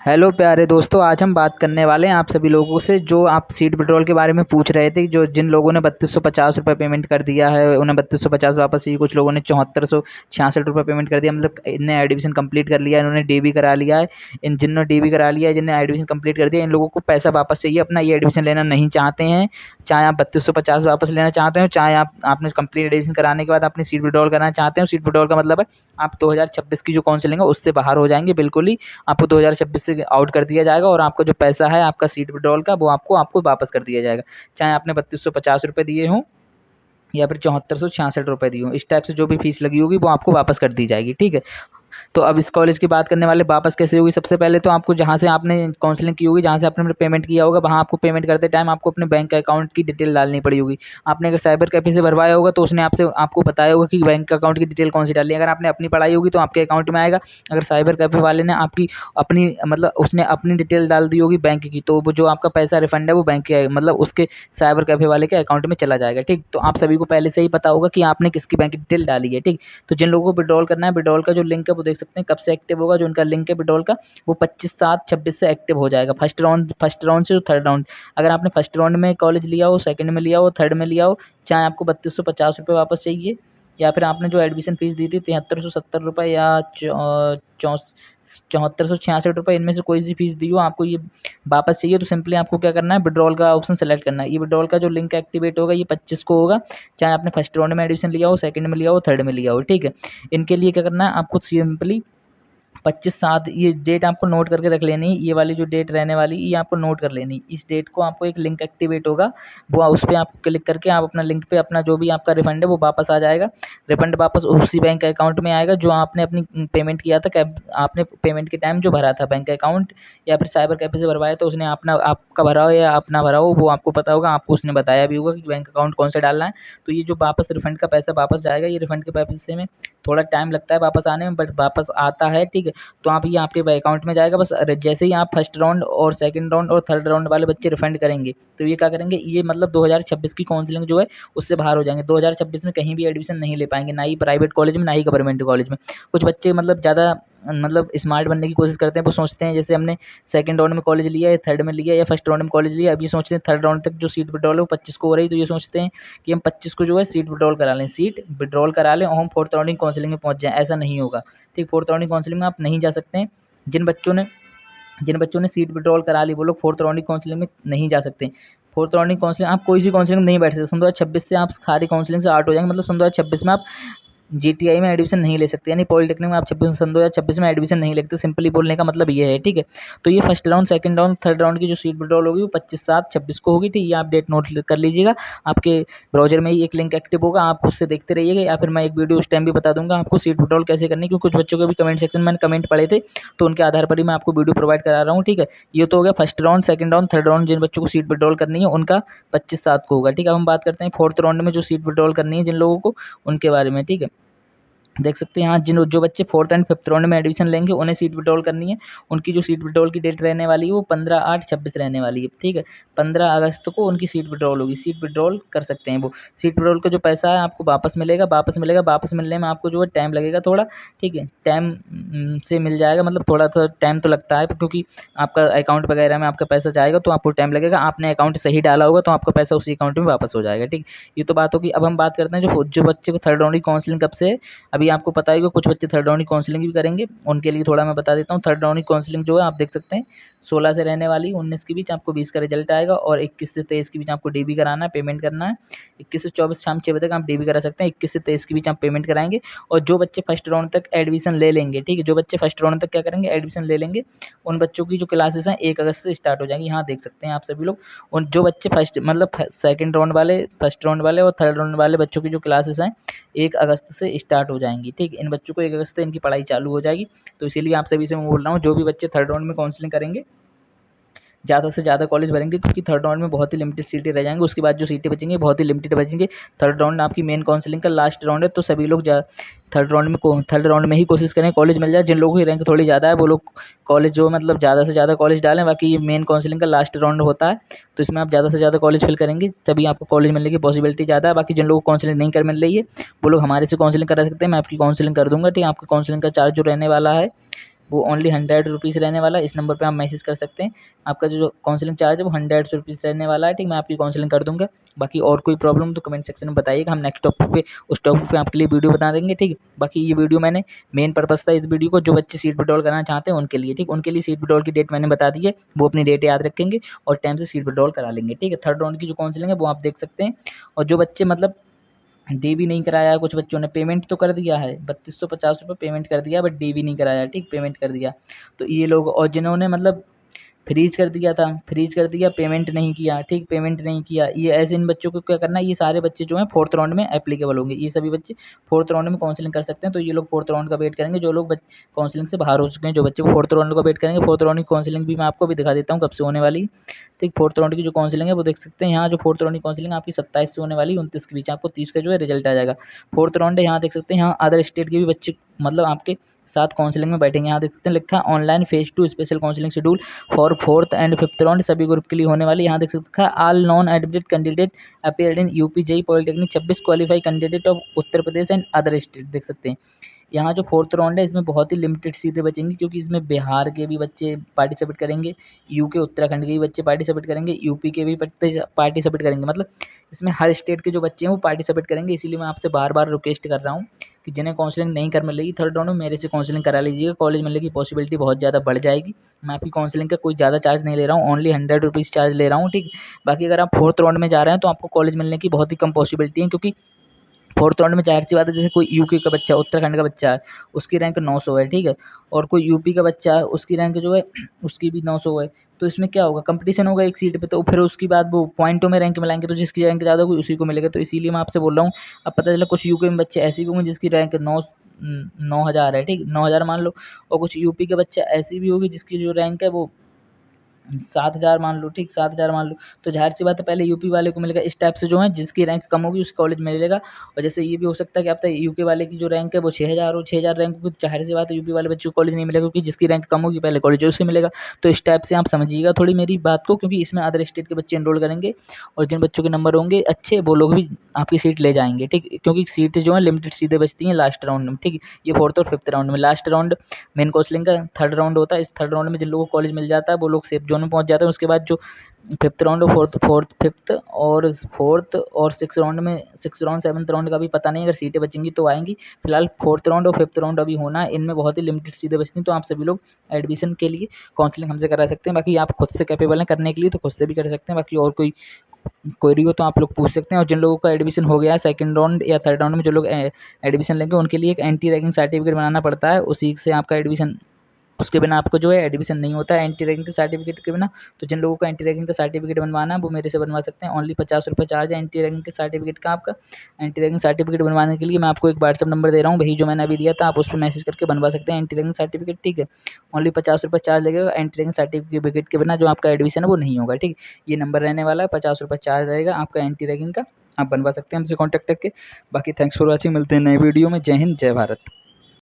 Hello प्यारे दोस्तों, आज हम बात करने वाले हैं आप सभी लोगों से जो आप सीट पेट्रोल के बारे में पूछ रहे थे। जो जिन लोगों ने 3250 रुपये पेमेंट कर दिया है उन्हें 3250 वापस चाहिए। कुछ लोगों ने 7466 रुपये पेमेंट कर दिया, मतलब इनने एडमिशन कंप्लीट कर लिया है, इन्होंने डीबी करा लिया है। इन जिन्होंने डीबी करा लिया है, जिन्हें एडमिशन कंप्लीट कर दिया, इन लोगों को पैसा वापस चाहिए अपना। ये एडमिशन लेना नहीं चाहते हैं, चाहे आप 3250 वापस लेना चाहते हो, चाहे आप आपने कंप्लीट एडमिशन कराने के बाद अपनी सीट विड्रॉल करना चाहते हो। सीट विड्रॉल का मतलब है आप 2026 की जो काउंसलिंग है उससे बाहर हो जाएंगे। बिल्कुल ही आपको 2026 से आउट कर दिया जाएगा और आपका जो पैसा है आपका सीट विड्रॉल का वो आपको आपको वापस कर दिया जाएगा। चाहे आपने 3250 रुपये दिए हों या फिर 7466 रुपये दिए हों, इस टाइप से जो भी फीस लगी होगी वो आपको वापस कर दी जाएगी। ठीक है, तो अब इस कॉलेज की बात करने वाले वापस कैसे होगी। सबसे पहले तो आपको जहाँ से आपने काउंसलिंग की होगी, जहाँ से आपने पेमेंट किया होगा, वहाँ आपको पेमेंट करते टाइम आपको अपने बैंक अकाउंट की डिटेल डालनी पड़ी होगी। आपने अगर साइबर कैफे से भरवाया होगा तो उसने आपसे आपको बताया होगा कि बैंक अकाउंट की डिटेल कौन सी डालनी है। अगर आपने अपनी पढ़ाई होगी तो आपके अकाउंट में आएगा। अगर साइबर कैफे वाले ने आपकी अपनी मतलब उसने अपनी डिटेल डाल दी होगी बैंक की, तो वो जो आपका पैसा रिफंड है वो बैंक के मतलब उसके साइबर कैफे वाले के अकाउंट में चला जाएगा। ठीक, तो आप सभी को पहले से ही पता होगा कि आपने किसकी बैंक की डिटेल डाली है। ठीक, तो जिन लोगों को विड्रॉल करना है, विड्रॉल का जो लिंक है वो देख सकते हैं कब से एक्टिव होगा। जो उनका लिंक है विड्रॉल का वो 25/7/26 से एक्टिव हो जाएगा। फर्स्ट राउंड से थर्ड राउंड, अगर आपने फर्स्ट राउंड में कॉलेज लिया हो, सेकंड में लिया हो, थर्ड में लिया हो, चाहे आपको 3250 रुपये वापस चाहिए या फिर आपने जो एडमिशन फ़ीस दी थी 7370 रुपये या 7466 रुपये, इनमें से कोई सी फीस दी हो आपको ये वापस चाहिए, तो सिंपली आपको क्या करना है, विड्रॉल का ऑप्शन सेलेक्ट करना है। ये विड्रॉल का जो लिंक एक्टिवेट होगा ये 25 को होगा, चाहे आपने फर्स्ट राउंड में एडमिशन लिया हो, सेकंड में लिया हो, थर्ड में लिया हो। ठीक है, इनके लिए क्या करना है, आपको सिंपली 25/7 ये डेट आपको नोट करके रख लेनी है। ये वाली जो डेट रहने वाली ये आपको नोट कर लेनी। इस डेट को आपको एक लिंक एक्टिवेट होगा, वो उस पर आप क्लिक करके आप अपना लिंक पे अपना जो भी आपका रिफंड है वो वापस आ जाएगा। रिफंड वापस उसी बैंक अकाउंट में आएगा जो आपने अपनी पेमेंट किया था। कैब आपने पेमेंट के टाइम जो भरा था बैंक अकाउंट या फिर साइबर कैफे से भरवाया तो उसने अपना आपका भरा हो या अपना भरा हो वो आपको पता होगा, आपको उसने बताया भी होगा कि बैंक अकाउंट कौन सा डालना है। तो ये जो वापस रिफंड का पैसा वापस जाएगा, ये रिफंड के पैसे में थोड़ा टाइम लगता है वापस आने में, बट वापस आता है। ठीक है, तो आप ये आपके अकाउंट में जाएगा। बस जैसे ही आप फर्स्ट राउंड और सेकंड राउंड और थर्ड राउंड वाले बच्चे रिफंड करेंगे तो ये क्या करेंगे, ये मतलब 2026 की काउंसलिंग जो है उससे बाहर हो जाएंगे। 2026 में कहीं भी एडमिशन नहीं ले पाएंगे, ना ही प्राइवेट कॉलेज में ना ही गवर्नमेंट कॉलेज में। कुछ बच्चे मतलब ज़्यादा मतलब स्मार्ट बनने की कोशिश करते हैं। वो सोचते हैं जैसे हमने सेकंड राउंड में कॉलेज लिया या थर्ड में लिया या फर्स्ट राउंड में कॉलेज लिया, अब ये सोचते हैं थर्ड राउंड तक जो सीट विड्रॉल है वो 25 को हो रही, तो ये सोचते हैं कि हम 25 को जो है सीट विड्रॉल करा लें, सीट विड्रॉल करा लें और हम फोर्थ राउंड की काउंसलिंग में पहुंच जाएं। ऐसा नहीं होगा। ठीक, फोर्थ राउंड की काउंसलिंग में आप नहीं जा सकते हैं। जिन बच्चों ने सीट विड्रॉल करा ली वो लोग फोर्थ राउंड की काउंसलिंग में नहीं जा सकते। फोर्थ राउंड की काउंसलिंग आप कोई सी काउंसलिंग में नहीं बैठ सकते। सन 2026 से आप सारी काउंसलिंग से आउट हो जाएंगे, मतलब सन 2026 में आप जीटीआई में एडमिशन नहीं ले सकते, यानी पॉलिटेक्निक में आप सन 2026 में एडमिशन नहीं लेते। सिंपली बोलने का मतलब ये है। ठीक है, तो ये first round, second round, third round की जो सीट विड्रॉल होगी वो 25/7/26 को होगी। ठीक, ये आप डेट नोट कर लीजिएगा। आपके ब्राउजर में ही एक लिंक एक्टिव होगा, आप खुद से देखते रहिएगा या फिर मैं एक वीडियो उस टाइम भी बता दूंगा आपको सीट विड्रॉल कैसे करनी है, क्योंकि कुछ बच्चों के भी कमेंट सेक्शन में मैंने कमेंट पढ़े थे तो उनके आधार पर ही मैं आपको वीडियो प्रोवाइड करा रहा हूँ। ठीक है, ये तो हो गया first round, second round, third round जिन बच्चों को सीट विड्रॉल करनी है उनका 25/7 को होगा। ठीक है, अब हम बात करते हैं फोर्थ राउंड में जो सीट विड्रॉल करनी है जिन लोगों को, उनके बारे में। ठीक है, देख सकते हैं यहाँ जो बच्चे फोर्थ एंड फिफ्थ राउंड में एडमिशन लेंगे उन्हें सीट विड्रॉल करनी है। उनकी जो सीट विड्रॉल की डेट रहने वाली है वो 15/8/26 रहने वाली है। ठीक है, 15 अगस्त को उनकी सीट विड्रॉल होगी, सीट विड्रॉल कर सकते हैं वो। सीट विड्रॉल का जो पैसा है आपको वापस मिलेगा, वापस मिलने में आपको जो है टाइम लगेगा थोड़ा। ठीक है, टाइम से मिल जाएगा, मतलब थोड़ा सा टाइम तो लगता है क्योंकि आपका अकाउंट वगैरह में आपका पैसा जाएगा तो आपको टाइम लगेगा। आपने अकाउंट सही डाला होगा तो आपका पैसा उसी अकाउंट में वापस हो जाएगा। ठीक, ये तो बात होगी। अब हम बात करते हैं जो बच्चे को थर्ड राउंड की काउंसलिंग कब से है। अभी आपको पता है कि कुछ बच्चे थर्ड राउंड की काउंसलिंग भी करेंगे, उनके लिए थोड़ा मैं बता देता हूँ। थर्ड राउंड की काउंसलिंग जो है आप देख सकते हैं 16 से रहने वाली, 19 के बीच आपको 20 का रिजल्ट आएगा और 21 से 23 के बीच आपको डीबी कराना है, पेमेंट करना है। 21 से 24 शाम 6 बजे तक आप डीबी करा सकते हैं, 21 से 23 के बीच आप पेमेंट कराएंगे। और जो बच्चे फर्स्ट राउंड तक एडमिशन ले लेंगे, ठीक है, जो बच्चे फर्स्ट राउंड तक क्या करेंगे, एडमिशन ले लेंगे, उन बच्चों की जो क्लासेस हैं 1 अगस्त से स्टार्ट हो जाएंगी। यहाँ देख सकते हैं आप सभी लोग। और जो बच्चे फर्स्ट मतलब सेकंड राउंड वाले, फर्स्ट राउंड वाले और थर्ड राउंड वाले बच्चों की जो क्लासेस हैं 1 अगस्त से स्टार्ट हो जाएंगी। ठीक, इन बच्चों को 1 अगस्त से इनकी पढ़ाई चालू हो जाएगी। तो इसीलिए आप सभी से मैं बोल रहा हूँ जो भी बच्चे थर्ड राउंड में काउंसलिंग करेंगे ज़्यादा से ज़्यादा कॉलेज भरेंगे, क्योंकि थर्ड राउंड में बहुत ही लिमिटेड सीटें रह जाएंगी। उसके बाद जो सीटें बचेंगी बहुत ही लिमिटेड बचेंगे। थर्ड राउंड आपकी मेन काउंसलिंग का लास्ट राउंड है, तो सभी लोग थर्ड राउंड में ही कोशिश करें कॉलेज मिल जाए। जिन लोगों की रैंक थोड़ी ज़्यादा है वो लोग कॉलेज जो मतलब ज़्यादा से ज़्यादा कॉलेज डालें। बाकी ये मेन काउंसलिंग का लास्ट राउंड होता है, तो इसमें आप ज़्यादा से ज़्यादा कॉलेज फिल करेंगे तभी आपको कॉलेज मिलने की पॉसिबिलिटी ज़्यादा है। बाकी जिन लोगों को काउंसलिंग नहीं कर मिल रही है वो लोग हमारे से काउंसलिंग करा सकते हैं, मैं आपकी काउंसलिंग कर दूंगा। ठीक है, आपकी काउंसलिंग का चार्ज जो रहने वाला है वो ओनली 100 रुपीज़ रहने वाला है। इस नंबर पे आप मैसेज कर सकते हैं। आपका जो काउंसलिंग चार्ज है वो 100 रुपीज़ रहने वाला है, ठीक। मैं आपकी काउंसलिंग कर दूँगा। बाकी और कोई प्रॉब्लम तो कमेंट सेक्शन में बताइएगा, हम नेक्स्ट टॉपिक पे उस टॉपिक पे आपके लिए वीडियो बता देंगे, ठीक। बाकी ये वीडियो मैंने मेन पर्पज़ था इस वीडियो को, जो बच्चे सीट विड्रॉल कराना चाहते हैं उनके लिए, ठीक। उनके लिए सीट विड्रॉल की डेट मैंने बता दी है, वो अपनी डेट याद रखेंगे और टाइम से सीट विड्रॉल करा लेंगे, ठीक है। थर्ड राउंड की जो काउंसलिंग है वो आप देख सकते हैं। और जो बच्चे मतलब डे भी नहीं कराया है, कुछ बच्चों ने पेमेंट तो कर दिया है, 3250 पेमेंट कर दिया, बट डे भी नहीं कराया, ठीक, पेमेंट कर दिया। तो ये लोग, और जिन्होंने मतलब फ्रीज कर दिया था, फ्रीज कर दिया, पेमेंट नहीं किया, ठीक, पेमेंट नहीं किया, ये ऐसे इन बच्चों को क्या करना है, ये सारे बच्चे जो हैं फोर्थ राउंड में एप्लीकेबल होंगे। ये सभी बच्चे फोर्थ राउंड में काउंसलिंग कर सकते हैं। तो ये लोग फोर्थ राउंड का वेट करेंगे, जो लोग काउंसलिंग से बाहर हो चुके हैं, जो बच्चे वो फोर्थ राउंड का वेट करेंगे। फोर्थ राउंड की काउंसलिंग भी मैं आपको भी दिखा देता हूँ कब से होने वाली है, ठीक। फोर्थ राउंड की जो काउंसलिंग है वो देख सकते हैं यहाँ, जो फोर्थ राउंड की काउंसलिंग आपकी 27 से होने वाली, 29 के बीच आपको 30 का जो है रिजल्ट आ जाएगा। फोर्थ राउंड है, यहाँ देख सकते हैं, यहाँ अदर स्टेट के भी बच्चे मतलब आपके साथ काउंसलिंग में बैठेंगे। यहाँ देख सकते हैं लिखा है online phase 2 special counselling schedule for fourth and fifth round, सभी ग्रुप के लिए होने वाली। यहाँ देख सकते हैं all non admitted candidate appeared in UP JE polytechnic 26 qualify candidate of Uttar Pradesh and other state, देख सकते हैं। यहाँ जो फोर्थ राउंड है इसमें बहुत ही लिमिटेड सीटें बचेंगी, क्योंकि इसमें बिहार के भी बच्चे पार्टिसिपेट करेंगे, यूके उत्तराखंड के भी बच्चे पार्टिसिपेट करेंगे, यूपी के भी पार्टिसिपेट करेंगे। मतलब इसमें हर स्टेट के जो बच्चे हैं वो पार्टिसिपेट करेंगे। इसीलिए मैं आपसे बार बार रिक्वेस्ट कर रहा हूँ कि जिन्हें काउंसलिंग नहीं कर मिलेगी थर्ड राउंड में, मेरे से काउंसलिंग करा लीजिएगा। कॉलेज मिलने की पॉसिबिलिटी बहुत ज़्यादा बढ़ जाएगी। मैं आपकी काउंसलिंग का कोई ज़्यादा चार्ज नहीं ले रहा हूँ, ओनली 100 रुपीज़ चार्ज ले रहा हूँ, ठीक। बाकी अगर आप फोर्थ राउंड में जा रहे हैं तो आपको कॉलेज मिलने की बहुत ही कम पॉसिबिलिटी है, क्योंकि फोर्थ राउंड में ज़ाहिर सी बात है, जैसे कोई यूके का बच्चा, उत्तराखंड का बच्चा है, उसकी रैंक 900 है, ठीक है, और कोई यूपी का बच्चा है, उसकी रैंक जो है उसकी भी 900 है। तो इसमें क्या होगा, कंपटीशन होगा एक सीट पे, तो फिर उसके बाद वो पॉइंटों में रैंक मिलाएंगे, तो जिसकी रैंक ज़्यादा होगी उसी को मिलेगा। तो इसीलिए मैं आपसे बोल रहा हूँ। अब पता चला कुछ यूके में बच्चे ऐसे भी होंगे जिसकी रैंक 9,000 है, ठीक, 9,000 मान लो, और कुछ यूपी के बच्चा ऐसी भी होगी जिसकी जो रैंक है वो 7,000 मान लो, ठीक, 7,000 मान लो। तो ज़ाहिर सी बात है पहले यूपी वाले को मिलेगा। इस टाइप से जो है जिसकी रैंक कम होगी उस कॉलेज में मिलेगा। और जैसे ये भी हो सकता है कि आप यूके वाले की जो रैंक है वो 6,000 हो, 6,000 रैंक होगी, तो ज़ाहिर सी बात है यूपी वाले बच्चों को कॉलेज नहीं मिलेगा, क्योंकि जिसकी रैंक कम होगी पहले कॉलेज उसे मिलेगा। तो इस टाइप से आप समझिएगा थोड़ी मेरी बात को, क्योंकि इसमें अदर स्टेट के बच्चे एनरोल करेंगे, और जिन बच्चों के नंबर होंगे अच्छे वो लोग भी आपकी सीट ले जाएंगे, ठीक। क्योंकि सीट जो है लिमिटेड सीटें बचती हैं लास्ट राउंड में, ठीक। ये फोर्थ और फिफ्थ राउंड में, लास्ट राउंड मेन काउंसलिंग का थर्ड राउंड होता है। इस थर्ड राउंड में जिन लोगों को कॉलेज मिल जाता है वो लोग सेफ जोन में पहुंच जाते हैं। उसके बाद जो फिफ्थ राउंड और फोर्थ और सिक्स राउंड में, सिक्स राउंड सेवन्थ राउंड का भी पता नहीं, अगर सीटें बचेंगी तो आएंगी। फिलहाल फोर्थ राउंड और फिफ्थ राउंड अभी होना है, इनमें बहुत ही लिमिटेड सीटें बचती हैं। तो आप सभी लोग एडमिशन के लिए काउंसलिंग हमसे करा सकते हैं। बाकी आप खुद से कैपेबल हैं करने के लिए तो खुद से भी कर सकते हैं। बाकी और कोई क्वेरी हो तो आप लोग पूछ सकते हैं। और जिन लोगों का एडमिशन हो गया है सेकंड राउंड या थर्ड राउंड में, जो लोग एडमिशन लेंगे उनके लिए एक एंटी रैगिंग सर्टिफिकेट बनाना पड़ता है, उसी से आपका एडमिशन, उसके बिना आपको जो है एडमिशन नहीं होता है एंटी रैगिंग के सर्टिफिकेट के बिना। तो जिन लोगों को एंटी रैगिंग का सर्टिफिकेट बनवाना है वो मेरे से बनवा सकते हैं। ओनली 50 रुपये चार्ज है एंटी रैगिंग के सर्टिफिकेट का आपका। एंटी रैगिंग सर्टिफिकेट बनवाने के लिए मैं आपको एक व्हाट्सअप नंबर दे रहा हूँ, वही जो मैंने अभी दिया था, आप उस पर मैसेज करके बनवा सकते हैं एंटी रैगिंग सर्टिफिकेट, ठीक है। ओनली 50 रुपये चार्ज लगेगा, एंटी रैगिंग सर्टिफिकेट के बिना जो आपका एडमिशन है वो नहीं होगा, ठीक। ये नंबर रहने वाला है, 50 रुपये चार्ज रहेगा आपका एंटी रैगिंग का, आप बनवा सकते हैं हमसे कॉन्टैक्ट करके। बाकी थैंक्स फॉर वॉचिंग, मिलते हैं नए वीडियो में। जय हिंद, जय भारत।